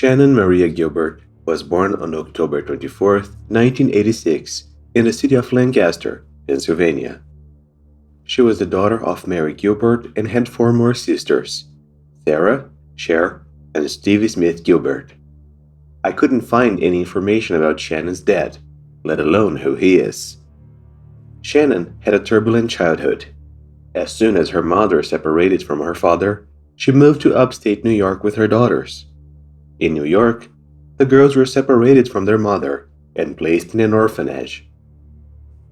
Shannan Maria Gilbert was born on October 24, 1986, in the city of Lancaster, Pennsylvania. She was the daughter of Mary Gilbert and had four more sisters: Sarah, Cher, and Stevie Smith Gilbert. I couldn't find any information about Shannan's dad, let alone who he is. Shannan had a turbulent childhood. As soon as her mother separated from her father, she moved to upstate New York with her daughters. In New York, the girls were separated from their mother and placed in an orphanage.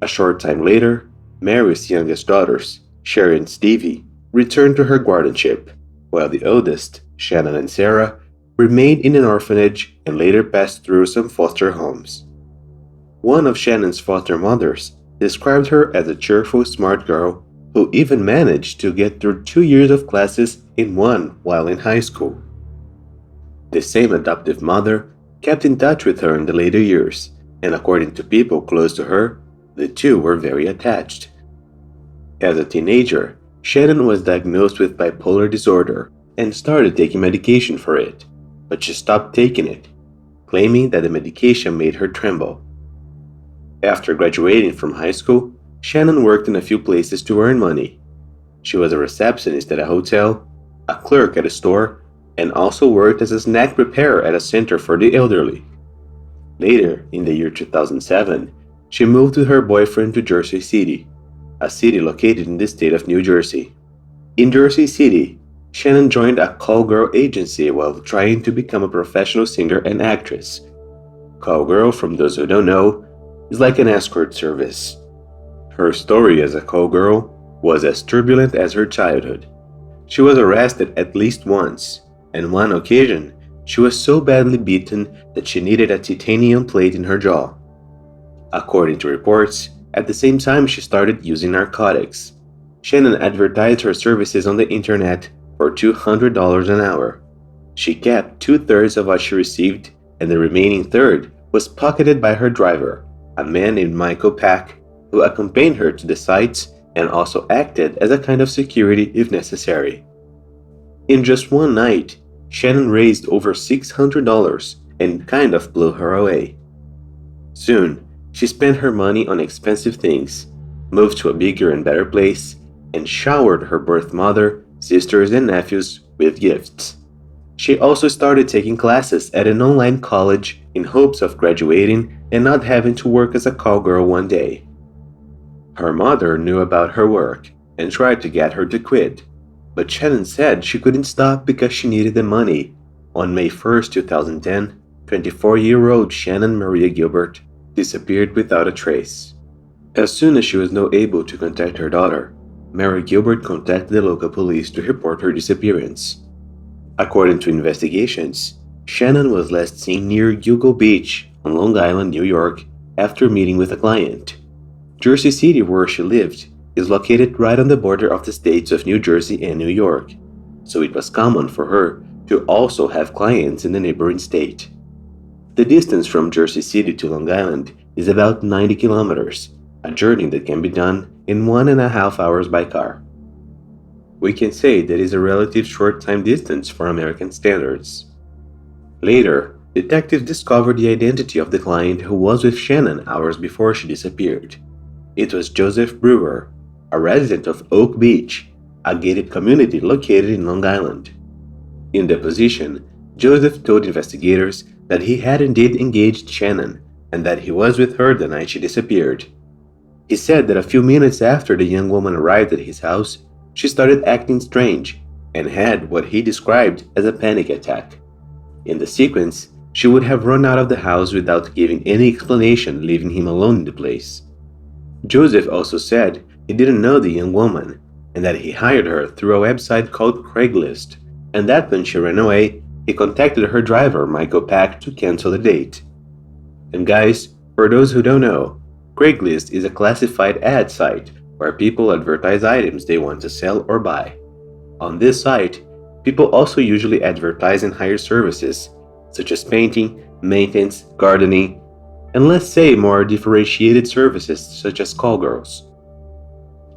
A short time later, Mary's youngest daughters, Cher and Stevie, returned to her guardianship, while the oldest, Shannan and Sarah, remained in an orphanage and later passed through some foster homes. One of Shannan's foster mothers described her as a cheerful, smart girl who even managed to get through 2 years of classes in one while in high school. The same adoptive mother kept in touch with her in the later years, and according to people close to her, the two were very attached. As a teenager, Shannan was diagnosed with bipolar disorder and started taking medication for it, but she stopped taking it, claiming that the medication made her tremble. After graduating from high school, Shannan worked in a few places to earn money. She was a receptionist at a hotel, a clerk at a store, and also worked as a snack preparer at a center for the elderly. Later, in the year 2007, she moved with her boyfriend to Jersey City, a city located in the state of New Jersey. In Jersey City, Shannan joined a call girl agency while trying to become a professional singer and actress. Call girl, from those who don't know, is like an escort service. Her story as a call girl was as turbulent as her childhood. She was arrested at least once, and one occasion, she was so badly beaten that she needed a titanium plate in her jaw. According to reports, at the same time she started using narcotics. Shannan advertised her services on the internet for $200 an hour. She kept 2/3 of what she received, and the remaining third was pocketed by her driver, a man named Michael Pack, who accompanied her to the sites and also acted as a kind of security if necessary. In just one night, Shannan raised over $600 and kind of blew her away. Soon, she spent her money on expensive things, moved to a bigger and better place, and showered her birth mother, sisters, and nephews with gifts. She also started taking classes at an online college in hopes of graduating and not having to work as a call girl one day. Her mother knew about her work and tried to get her to quit, but Shannan said she couldn't stop because she needed the money. On May 1st, 2010, 24-year-old Shannan Maria Gilbert disappeared without a trace. As soon as she was not able to contact her daughter, Mary Gilbert contacted the local police to report her disappearance. According to investigations, Shannan was last seen near Gilgo Beach on Long Island, New York, after meeting with a client. Jersey City, where she lived, is located right on the border of the states of New Jersey and New York, so it was common for her to also have clients in the neighboring state. The distance from Jersey City to Long Island is about 90 kilometers, a journey that can be done in 1.5 hours by car. We can say that is a relative short time distance for American standards. Later, detectives discovered the identity of the client who was with Shannan hours before she disappeared. It was Joseph Brewer, a resident of Oak Beach, a gated community located in Long Island. In deposition, Joseph told investigators that he had indeed engaged Shannan and that he was with her the night she disappeared. He said that a few minutes after the young woman arrived at his house, she started acting strange and had what he described as a panic attack. In the sequence, she would have run out of the house without giving any explanation, leaving him alone in the place. Joseph also said he didn't know the young woman and that he hired her through a website called Craigslist, and that when she ran away, he contacted her driver, Michael Pack, to cancel the date. And guys, for those who don't know, Craigslist is a classified ad site where people advertise items they want to sell or buy. On this site, people also usually advertise and hire services such as painting, maintenance, gardening, and let's say more differentiated services such as call girls.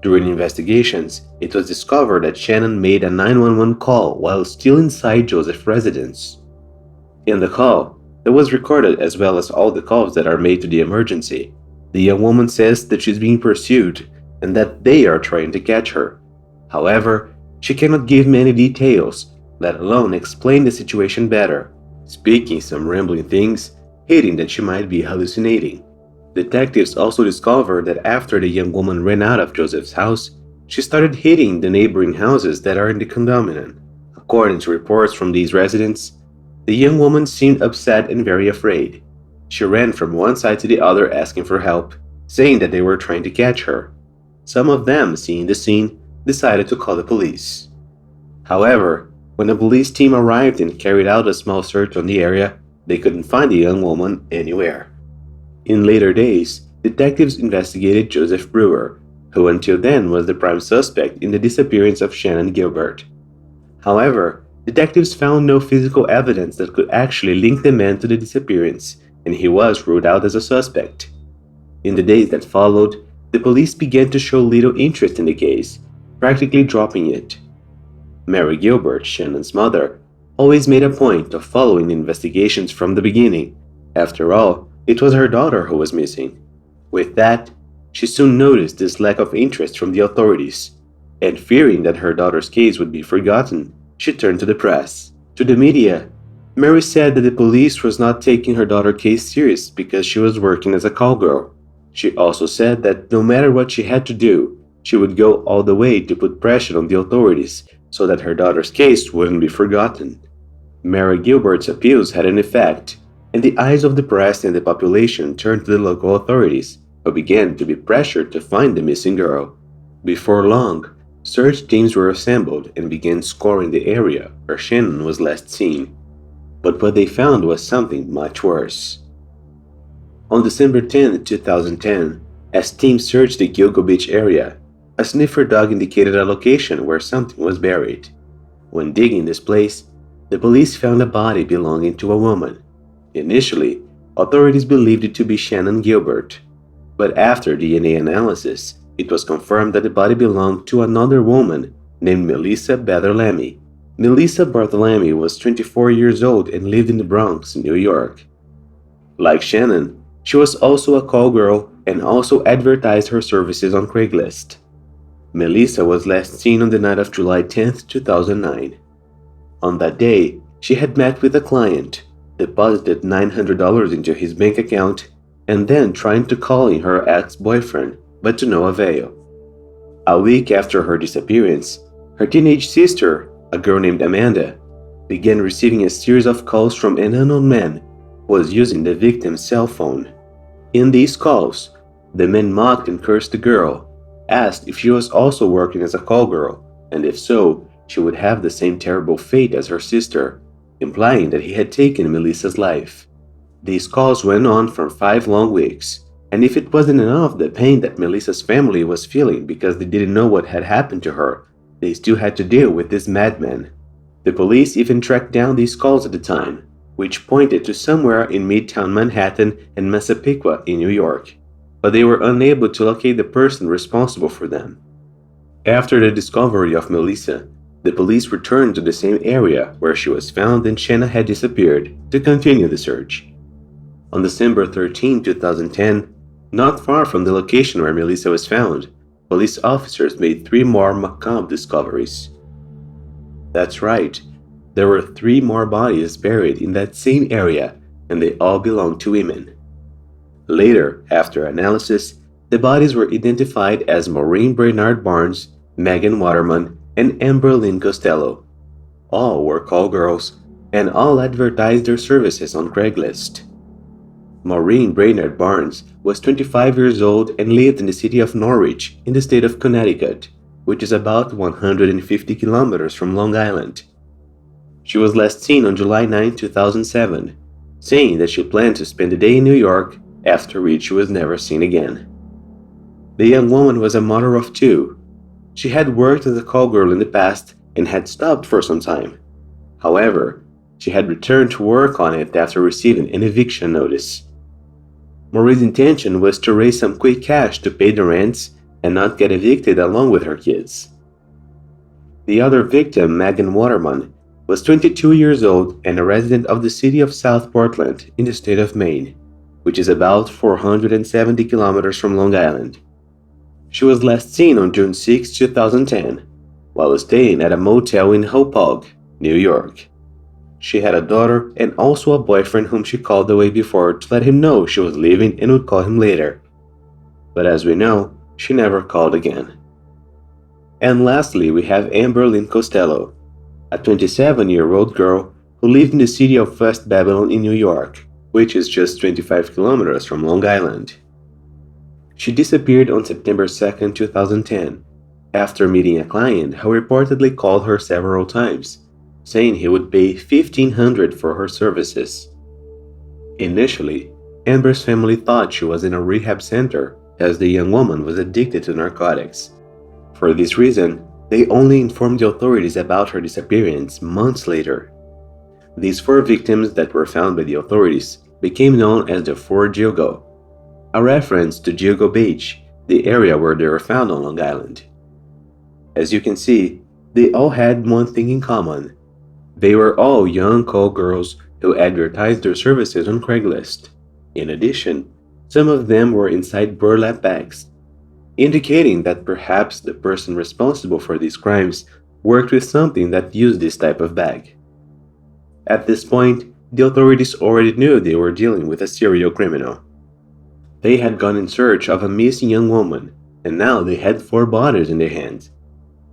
During investigations, it was discovered that Shannan made a 911 call while still inside Joseph's residence. In the call, that was recorded as well as all the calls that are made to the emergency, the young woman says that she's being pursued and that they are trying to catch her. However, she cannot give many details, let alone explain the situation better, speaking some rambling things, hinting that she might be hallucinating. Detectives also discovered that after the young woman ran out of Joseph's house, she started hitting the neighboring houses that are in the condominium. According to reports from these residents, the young woman seemed upset and very afraid. She ran from one side to the other asking for help, saying that they were trying to catch her. Some of them, seeing the scene, decided to call the police. However, when a police team arrived and carried out a small search on the area, they couldn't find the young woman anywhere. In later days, detectives investigated Joseph Brewer, who until then was the prime suspect in the disappearance of Shannan Gilbert. However, detectives found no physical evidence that could actually link the man to the disappearance, and he was ruled out as a suspect. In the days that followed, the police began to show little interest in the case, practically dropping it. Mary Gilbert, Shannan's mother, always made a point of following the investigations from the beginning. After all, it was her daughter who was missing. With that, she soon noticed this lack of interest from the authorities, and fearing that her daughter's case would be forgotten, she turned to the press. To the media, Mary said that the police was not taking her daughter's case serious because she was working as a call girl. She also said that no matter what she had to do, she would go all the way to put pressure on the authorities so that her daughter's case wouldn't be forgotten. Mary Gilbert's appeals had an effect, and the eyes of the press and the population turned to the local authorities, who began to be pressured to find the missing girl. Before long, search teams were assembled and began scouring the area where Shannan was last seen. But what they found was something much worse. On December 10, 2010, as teams searched the Gilgo Beach area, a sniffer dog indicated a location where something was buried. When digging this place, the police found a body belonging to a woman. Initially, authorities believed it to be Shannan Gilbert, but after DNA analysis, it was confirmed that the body belonged to another woman named Melissa Barthelemy. Melissa Barthelemy was 24 years old and lived in the Bronx, New York. Like Shannan, she was also a call girl and also advertised her services on Craigslist. Melissa was last seen on the night of July 10, 2009. On that day, she had met with a client, deposited $900 into his bank account, and then tried to call in her ex-boyfriend, but to no avail. A week after her disappearance, her teenage sister, a girl named Amanda, began receiving a series of calls from an unknown man who was using the victim's cell phone. In these calls, the man mocked and cursed the girl, asked if she was also working as a call girl, and if so, she would have the same terrible fate as her sister, implying that he had taken Melissa's life. These calls went on for 5 long weeks, and if it wasn't enough the pain that Melissa's family was feeling because they didn't know what had happened to her, they still had to deal with this madman. The police even tracked down these calls at the time, which pointed to somewhere in Midtown Manhattan and Massapequa in New York, but they were unable to locate the person responsible for them. After the discovery of Melissa, the police returned to the same area where she was found and Shannan had disappeared to continue the search. On December 13, 2010, not far from the location where Melissa was found, police officers made 3 more macabre discoveries. That's right, there were 3 more bodies buried in that same area, and they all belonged to women. Later, after analysis, the bodies were identified as Maureen Brainard Barnes, Megan Waterman, and Amber Lynn Costello. All were call girls, and all advertised their services on Craigslist. Maureen Brainard Barnes was 25 years old and lived in the city of Norwich in the state of Connecticut, which is about 150 kilometers from Long Island. She was last seen on July 9, 2007, saying that she planned to spend the day in New York, after which she was never seen again. The young woman was a mother of 2. She had worked as a call girl in the past and had stopped for some time. However, she had returned to work on it after receiving an eviction notice. Maureen's intention was to raise some quick cash to pay the rents and not get evicted along with her kids. The other victim, Megan Waterman, was 22 years old and a resident of the city of South Portland in the state of Maine, which is about 470 kilometers from Long Island. She was last seen on June 6, 2010, while staying at a motel in Hopog, New York. She had a daughter and also a boyfriend whom she called the way before to let him know she was leaving and would call him later. But as we know, she never called again. And lastly, we have Amber Lynn Costello, a 27-year-old girl who lived in the city of West Babylon in New York, which is just 25 kilometers from Long Island. She disappeared on September 2, 2010, after meeting a client who reportedly called her several times, saying he would pay $1,500 for her services. Initially, Amber's family thought she was in a rehab center as the young woman was addicted to narcotics. For this reason, they only informed the authorities about her disappearance months later. These 4 victims that were found by the authorities became known as the 4 Jilgo, a reference to Jilgo Beach, the area where they were found on Long Island. As you can see, they all had one thing in common. They were all young call girls who advertised their services on Craigslist. In addition, some of them were inside burlap bags, indicating that perhaps the person responsible for these crimes worked with something that used this type of bag. At this point, the authorities already knew they were dealing with a serial criminal. They had gone in search of a missing young woman, and now they had 4 bodies in their hands,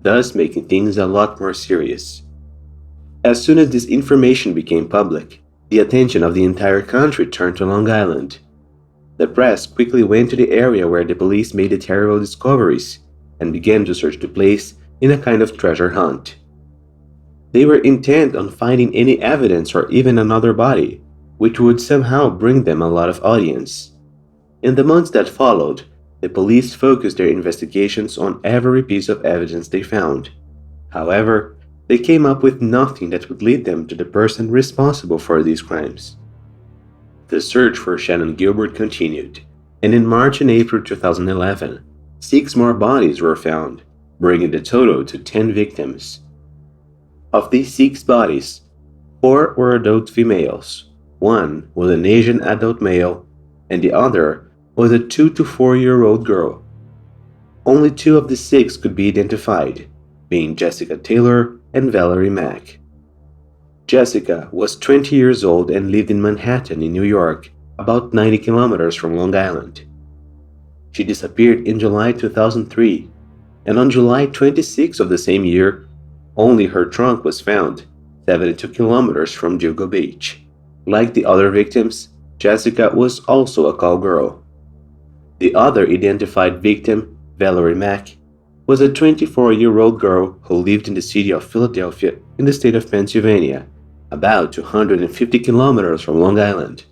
thus making things a lot more serious. As soon as this information became public, the attention of the entire country turned to Long Island. The press quickly went to the area where the police made the terrible discoveries and began to search the place in a kind of treasure hunt. They were intent on finding any evidence or even another body, which would somehow bring them a lot of audience. In the months that followed, the police focused their investigations on every piece of evidence they found. However, they came up with nothing that would lead them to the person responsible for these crimes. The search for Shannan Gilbert continued, and in March and April 2011, 6 more bodies were found, bringing the total to 10 victims. Of these 6 bodies, 4 were adult females, 1 was an Asian adult male, and the other was a 2 to 4-year-old girl. Only 2 of the 6 could be identified, being Jessica Taylor and Valerie Mack. Jessica was 20 years old and lived in Manhattan in New York, about 90 kilometers from Long Island. She disappeared in July 2003, and on July 26 of the same year, only her trunk was found, 72 kilometers from Jilgo Beach. Like the other victims, Jessica was also a call girl. The other identified victim, Valerie Mack, was a 24-year-old girl who lived in the city of Philadelphia in the state of Pennsylvania, about 250 kilometers from Long Island.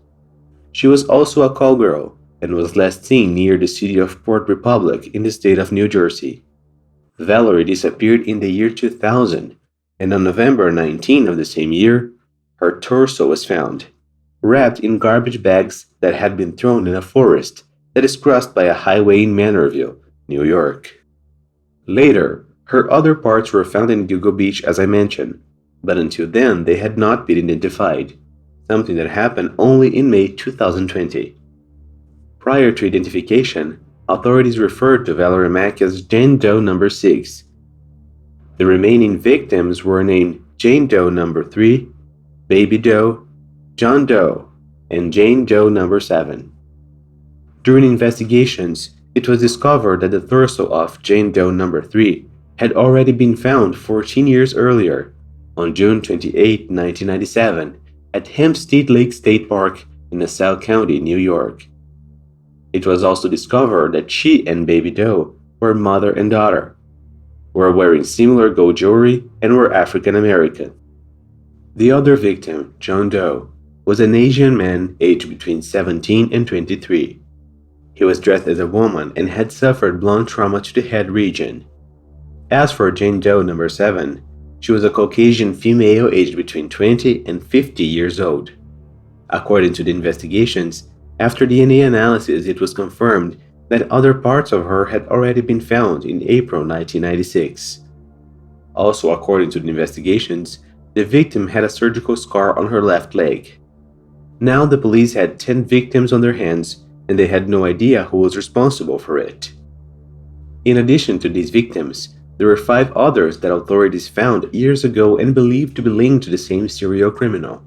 She was also a call girl and was last seen near the city of Port Republic in the state of New Jersey. Valerie disappeared in the year 2000, and on November 19 of the same year, her torso was found, wrapped in garbage bags that had been thrown in a forest that is crossed by a highway in Manorville, New York. Later, her other parts were found in Jilgo Beach as I mentioned, but until then they had not been identified, something that happened only in May 2020. Prior to identification, authorities referred to Valerie Mack as Jane Doe No. 6. The remaining victims were named Jane Doe No. 3, Baby Doe, John Doe, and Jane Doe No. 7. During investigations, it was discovered that the torso of Jane Doe No. 3 had already been found 14 years earlier, on June 28, 1997, at Hempstead Lake State Park in Nassau County, New York. It was also discovered that she and Baby Doe were mother and daughter, were wearing similar gold jewelry, and were African American. The other victim, John Doe, was an Asian man aged between 17 and 23. He was dressed as a woman and had suffered blunt trauma to the head region. As for Jane Doe No. 7, she was a Caucasian female aged between 20 and 50 years old. According to the investigations, after DNA analysis it was confirmed that other parts of her had already been found in April 1996. Also according to the investigations, the victim had a surgical scar on her left leg. Now the police had 10 victims on their hands, and they had no idea who was responsible for it. In addition to these victims, there were 5 others that authorities found years ago and believed to be linked to the same serial criminal.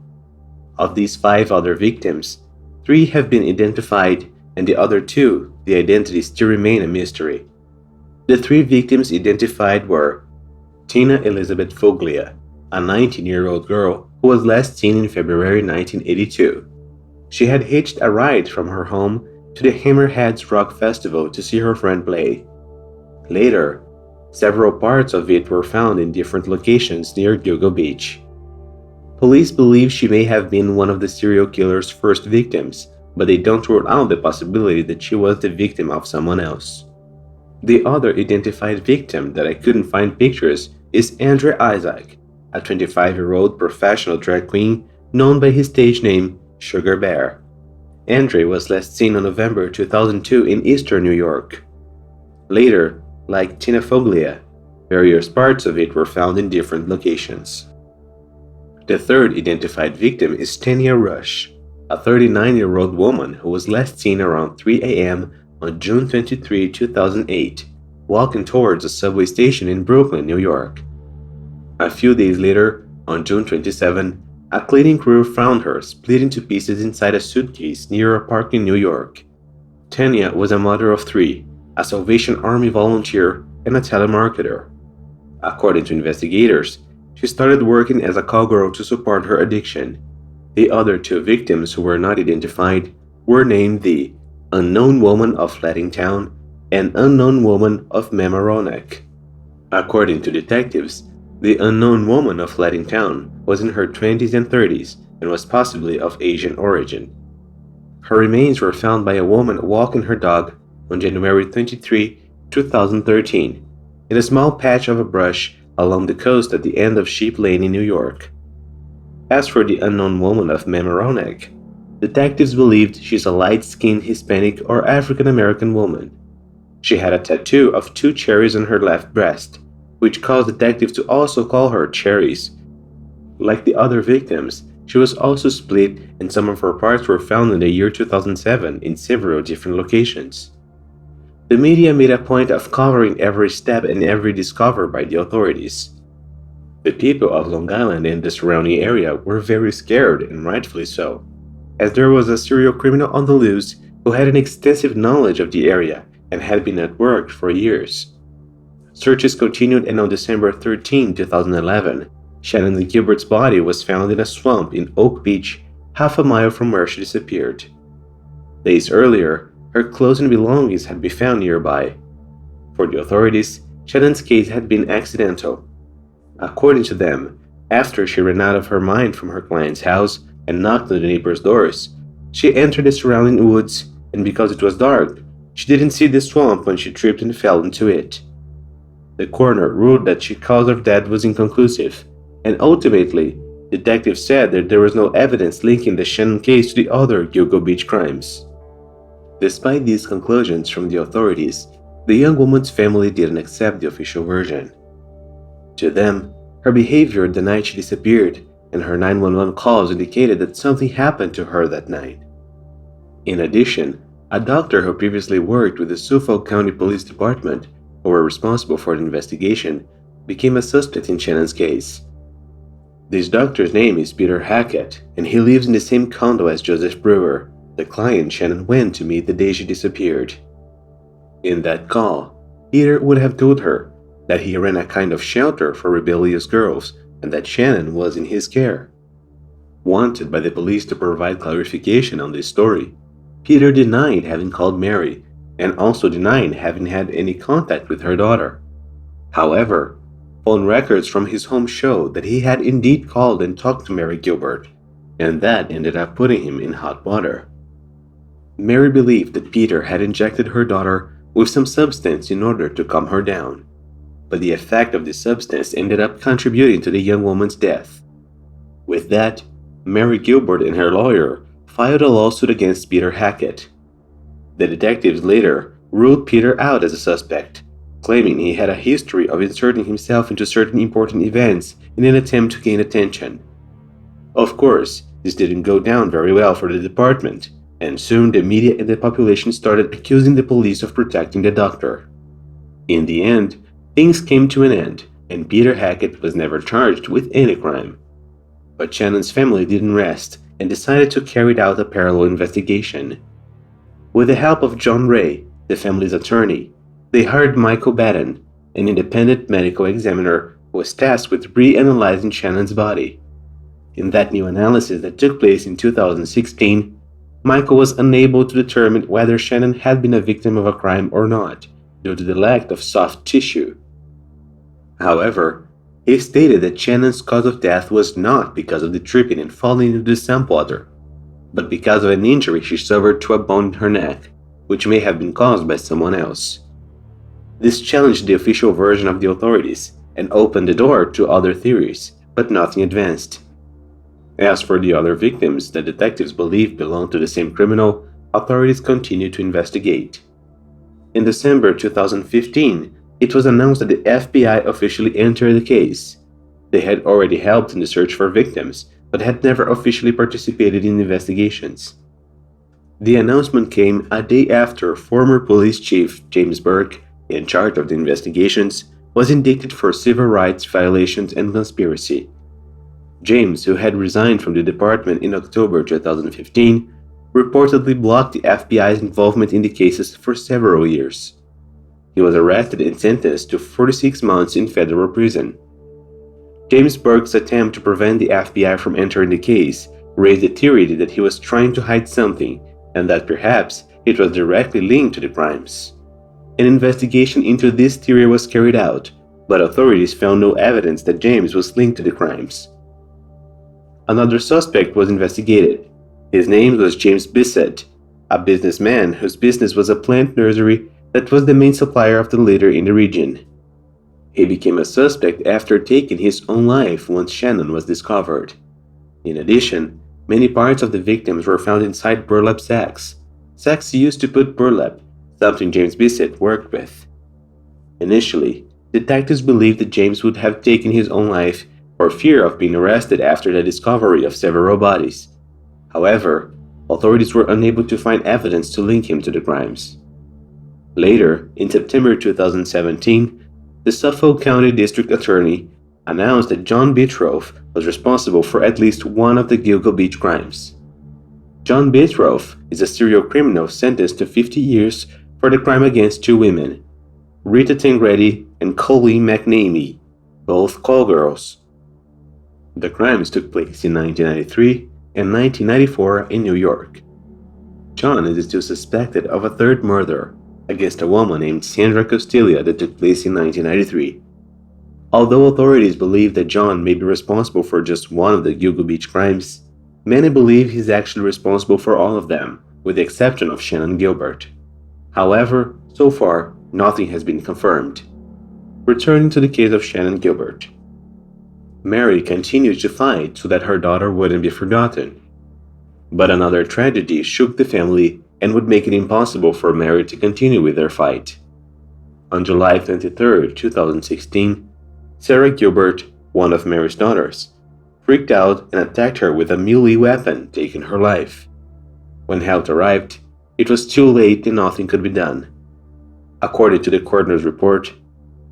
Of these 5 other victims, 3 have been identified, and the other 2, the identities still remain a mystery. The 3 victims identified were Tina Elizabeth Foglia, a 19-year-old girl who was last seen in February 1982. She had hitched a ride from her home to the Hammerheads Rock Festival to see her friend play. Later, several parts of it were found in different locations near Gilgo Beach. Police believe she may have been one of the serial killer's first victims, but they don't rule out the possibility that she was the victim of someone else. The other identified victim that I couldn't find pictures is Andre Isaac, a 25-year-old professional drag queen known by his stage name Sugar Bear. Andre was last seen on November 2002 in eastern New York. Later, like Tina Foglia, various parts of it were found in different locations. The third identified victim is Tanya Rush, a 39-year-old woman who was last seen around 3 a.m. on June 23, 2008, walking towards a subway station in Brooklyn, New York. A few days later, on June 27, a cleaning crew found her split into pieces inside a suitcase near a park in New York. Tanya was a mother of 3, a Salvation Army volunteer, and a telemarketer. According to investigators, she started working as a callgirl to support her addiction. The other 2 victims who were not identified were named the Unknown Woman of Flattingtown and Unknown Woman of Mamaroneck. According to detectives, the Unknown Woman of Flattingtown was in her 20s and 30s and was possibly of Asian origin. Her remains were found by a woman walking her dog on January 23, 2013, in a small patch of a brush along the coast at the end of Sheep Lane in New York. As for the Unknown Woman of Mamaroneck, detectives believed she's a light-skinned Hispanic or African-American woman. She had a tattoo of 2 cherries on her left breast, which caused detectives to also call her Cherries. Like the other victims, she was also split and some of her parts were found in the year 2007 in several different locations. The media made a point of covering every step and every discovery by the authorities. The people of Long Island and the surrounding area were very scared, and rightfully so, as there was a serial criminal on the loose who had an extensive knowledge of the area and had been at work for years. Searches continued, and on December 13, 2011, Shannan Gilbert's body was found in a swamp in Oak Beach, half a mile from where she disappeared. Days earlier, her clothes and belongings had been found nearby. For the authorities, Shannan's case had been accidental. According to them, after she ran out of her mind from her client's house and knocked on the neighbors' doors, she entered the surrounding woods, and because it was dark, she didn't see the swamp when she tripped and fell into it. The coroner ruled that the cause of death was inconclusive, and ultimately, detectives said that there was no evidence linking the Shannan case to the other Gilgo Beach crimes. Despite these conclusions from the authorities, the young woman's family didn't accept the official version. To them, her behavior the night she disappeared and her 911 calls indicated that something happened to her that night. In addition, a doctor who previously worked with the Suffolk County Police Department, who were responsible for the investigation, became a suspect in Shannan's case. This doctor's name is Peter Hackett, and he lives in the same condo as Joseph Brewer, the client Shannan went to meet the day she disappeared. In that call, Peter would have told her that he ran a kind of shelter for rebellious girls and that Shannan was in his care. Wanted by the police to provide clarification on this story, Peter denied having called Mary and also denied having had any contact with her daughter. However, phone records from his home showed that he had indeed called and talked to Mary Gilbert, and that ended up putting him in hot water. Mary believed that Peter had injected her daughter with some substance in order to calm her down, but the effect of this substance ended up contributing to the young woman's death. With that, Mary Gilbert and her lawyer filed a lawsuit against Peter Hackett. The detectives later ruled Peter out as a suspect, claiming he had a history of inserting himself into certain important events in an attempt to gain attention. Of course, this didn't go down very well for the department, and soon the media and the population started accusing the police of protecting the doctor. In the end, things came to an end, and Peter Hackett was never charged with any crime. But Shannan's family didn't rest and decided to carry out a parallel investigation. With the help of John Ray, the family's attorney, they hired Michael Batten, an independent medical examiner who was tasked with reanalyzing Shannan's body. In that new analysis that took place in 2016, Michael was unable to determine whether Shannan had been a victim of a crime or not, due to the lack of soft tissue. However, he stated that Shannan's cause of death was not because of the tripping and falling into the sump water, but because of an injury she suffered to a bone in her neck, which may have been caused by someone else. This challenged the official version of the authorities and opened the door to other theories, but nothing advanced. As for the other victims that detectives believe belonged to the same criminal, authorities continued to investigate. In December 2015, it was announced that the FBI officially entered the case. They had already helped in the search for victims, but had never officially participated in investigations. The announcement came a day after former police chief James Burke, in charge of the investigations, was indicted for civil rights violations and conspiracy. James, who had resigned from the department in October 2015, reportedly blocked the FBI's involvement in the cases for several years. He was arrested and sentenced to 46 months in federal prison. James Burke's attempt to prevent the FBI from entering the case raised the theory that he was trying to hide something, and that perhaps it was directly linked to the crimes. An investigation into this theory was carried out, but authorities found no evidence that James was linked to the crimes. Another suspect was investigated. His name was James Bissett, a businessman whose business was a plant nursery that was the main supplier of the litter in the region. He became a suspect after taking his own life once Shannan was discovered. In addition, many parts of the victims were found inside burlap sacks used to put burlap, something James Bissett worked with. Initially, detectives believed that James would have taken his own life for fear of being arrested after the discovery of several bodies. However, authorities were unable to find evidence to link him to the crimes. Later, in September 2017, the Suffolk County District Attorney announced that John Bitroff was responsible for at least one of the Gilgo Beach crimes. John Bitroff is a serial criminal sentenced to 50 years for the crime against two women, Rita Tangredi and Colleen McNamee, both call girls. The crimes took place in 1993 and 1994 in New York. John is still suspected of a third murder against a woman named Sandra Costilla that took place in 1993. Although authorities believe that John may be responsible for just one of the Gilgo Beach crimes, many believe he's actually responsible for all of them, with the exception of Shannan Gilbert. However, so far, nothing has been confirmed. Returning to the case of Shannan Gilbert. Mary continued to fight so that her daughter wouldn't be forgotten. But another tragedy shook the family and would make it impossible for Mary to continue with their fight. On July 23, 2016, Sarah Gilbert, one of Mary's daughters, freaked out and attacked her with a melee weapon, taking her life. When help arrived, it was too late and nothing could be done. According to the coroner's report,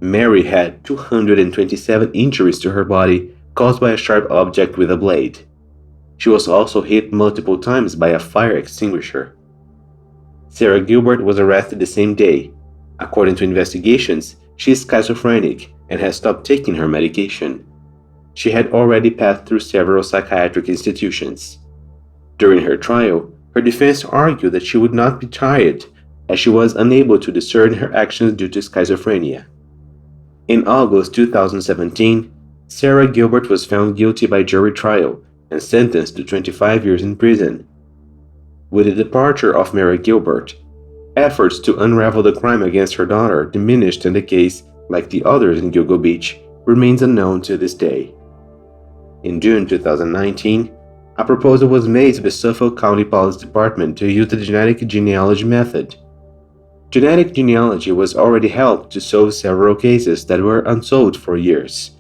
Mary had 227 injuries to her body caused by a sharp object with a blade. She was also hit multiple times by a fire extinguisher. Sarah Gilbert was arrested the same day. According to investigations, she is schizophrenic and has stopped taking her medication. She had already passed through several psychiatric institutions. During her trial, her defense argued that she would not be tried as she was unable to discern her actions due to schizophrenia. In August 2017, Sarah Gilbert was found guilty by jury trial and sentenced to 25 years in prison. With the departure of Mary Gilbert, efforts to unravel the crime against her daughter diminished and the case, like the others in Gilgo Beach, remains unknown to this day. In June 2019, a proposal was made to the Suffolk County Police Department to use the genetic genealogy method. Genetic genealogy was already helped to solve several cases that were unsolved for years.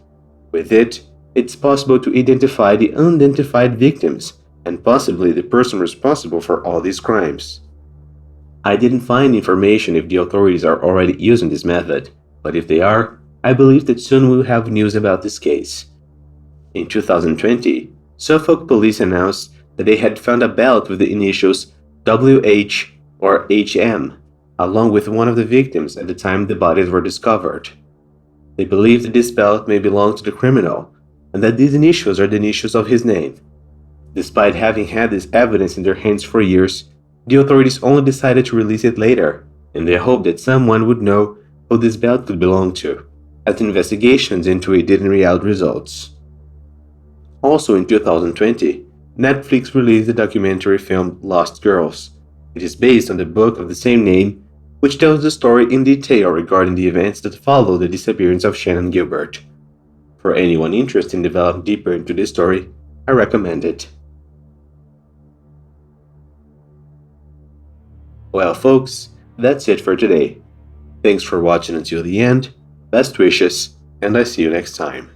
With it, it's possible to identify the unidentified victims and possibly the person responsible for all these crimes. I didn't find information if the authorities are already using this method, but if they are, I believe that soon we'll have news about this case. In 2020, Suffolk police announced that they had found a belt with the initials WH or HM, along with one of the victims at the time the bodies were discovered. They believe that this belt may belong to the criminal, and that these initials are the initials of his name. Despite having had this evidence in their hands for years, the authorities only decided to release it later, in the hope that someone would know who this belt could belong to, as investigations into it didn't yield results. Also in 2020, Netflix released the documentary film Lost Girls. It is based on the book of the same name, which tells the story in detail regarding the events that followed the disappearance of Shannan Gilbert. For anyone interested in delving deeper into this story, I recommend it. Well, folks, that's it for today. Thanks for watching until the end, best wishes, and I see you next time.